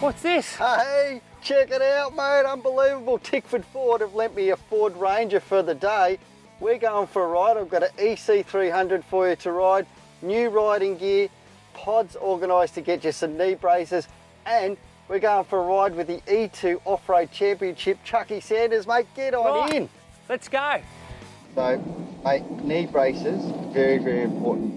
What's this? Hey, check it out, mate. Unbelievable. Tickford Ford have lent me a Ford Ranger for the day. We're going for a ride. I've got an EC300 for you to ride. New riding gear, pods organised to get you some knee braces, and we're going for a ride with the E2 Off-Road Championship. Chucky Sanders, mate, get on in. Let's go. So, mate, knee braces, very, very important.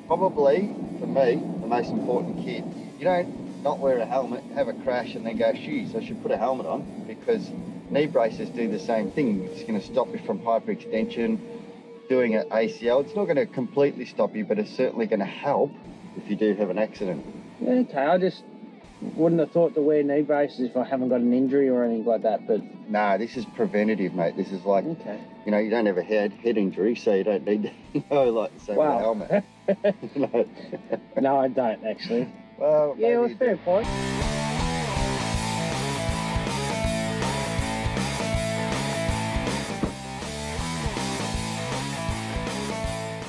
Probably, for me, the most important kit. You don't not wear a helmet, have a crash and then go, shoes, I should put a helmet on, because knee braces do the same thing. It's going to stop you from hyperextension, doing an ACL. It's not going to completely stop you, but it's certainly going to help if you do have an accident. Yeah, okay, I just wouldn't have thought to wear knee braces if I haven't got an injury or anything like that, but... Nah, this is preventative, mate. This is like, you know, you don't have a head injury, so you don't need to, you know, like, say, wear a helmet. No. No, I don't, actually. Well, yeah, well, fair point.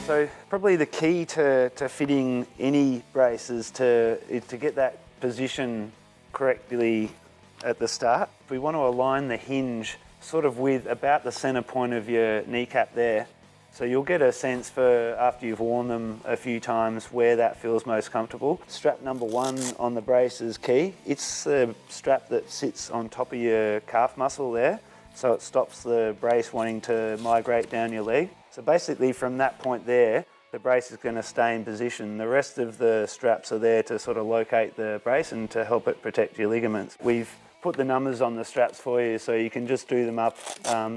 So probably the key to fitting any brace is to get that position correctly at the start. We want to align the hinge sort of with about the center point of your kneecap there. So you'll get a sense for, after you've worn them a few times, where that feels most comfortable. Strap number one on the brace is key. It's the strap that sits on top of your calf muscle there, so it stops the brace wanting to migrate down your leg. So basically from that point there, the brace is going to stay in position. The rest of the straps are there to sort of locate the brace and to help it protect your ligaments. We've put the numbers on the straps for you, so you can just do them up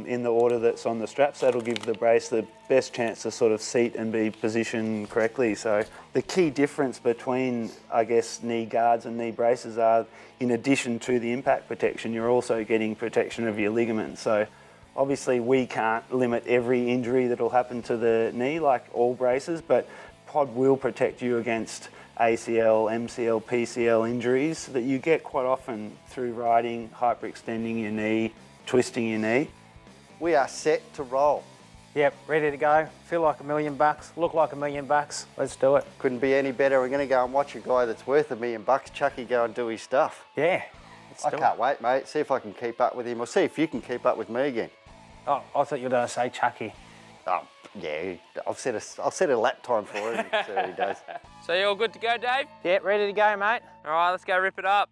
in the order that's on the straps. That'll give the brace the best chance to sort of seat and be positioned correctly. So the key difference between, I guess, knee guards and knee braces are, in addition to the impact protection, you're also getting protection of your ligaments. So obviously we can't limit every injury that'll happen to the knee like all braces, but pod will protect you against ACL, MCL, PCL injuries that you get quite often through riding, hyperextending your knee, twisting your knee. We are set to roll. Yep, ready to go. Feel like $1 million, look like $1 million. Let's do it. Couldn't be any better. We're going to go and watch a guy that's worth $1 million, Chucky, go and do his stuff. Yeah, I can't wait, mate. See if I can keep up with him, or see if you can keep up with me again. Oh, I thought you were going to say Chucky. Oh, yeah, I'll set a lap time for him and see what he does. So you all good to go, Dave? Yeah, ready to go, mate. All right, let's go rip it up.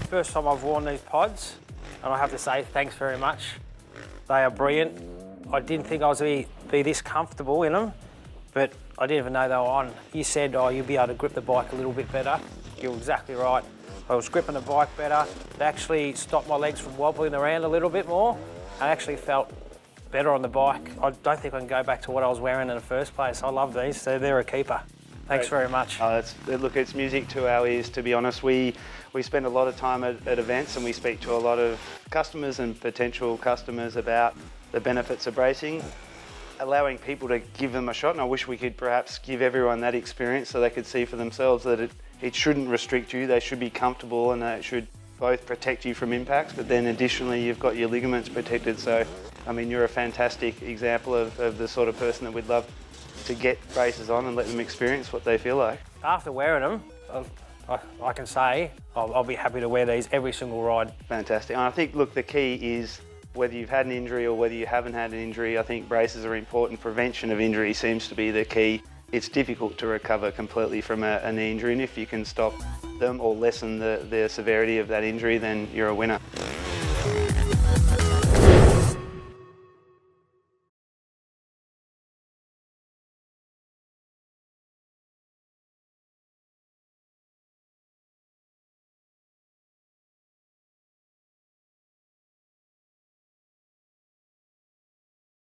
First time I've worn these pods, and I have to say thanks very much. They are brilliant. I didn't think I was going to be this comfortable in them, but I didn't even know they were on. You said, oh, you'll be able to grip the bike a little bit better. You're exactly right. I was gripping the bike better. They actually stopped my legs from wobbling around a little bit more. I actually felt better on the bike. I don't think I can go back to what I was wearing in the first place. I love these, so they're a keeper. Thanks very much. Look, it's music to our ears, to be honest. We spend a lot of time at events, and we speak to a lot of customers and potential customers about the benefits of bracing, allowing people to give them a shot. And I wish we could perhaps give everyone that experience so they could see for themselves that it shouldn't restrict you. They should be comfortable, and it should both protect you from impacts, but then additionally you've got your ligaments protected. So, I mean, you're a fantastic example of the sort of person that we'd love to get braces on and let them experience what they feel like. After wearing them, I can say I'll be happy to wear these every single ride. Fantastic. And I think, look, the key is whether you've had an injury or whether you haven't had an injury, I think braces are important. Prevention of injury seems to be the key. It's difficult to recover completely from a knee injury, and if you can stop them or lessen the severity of that injury, then you're a winner.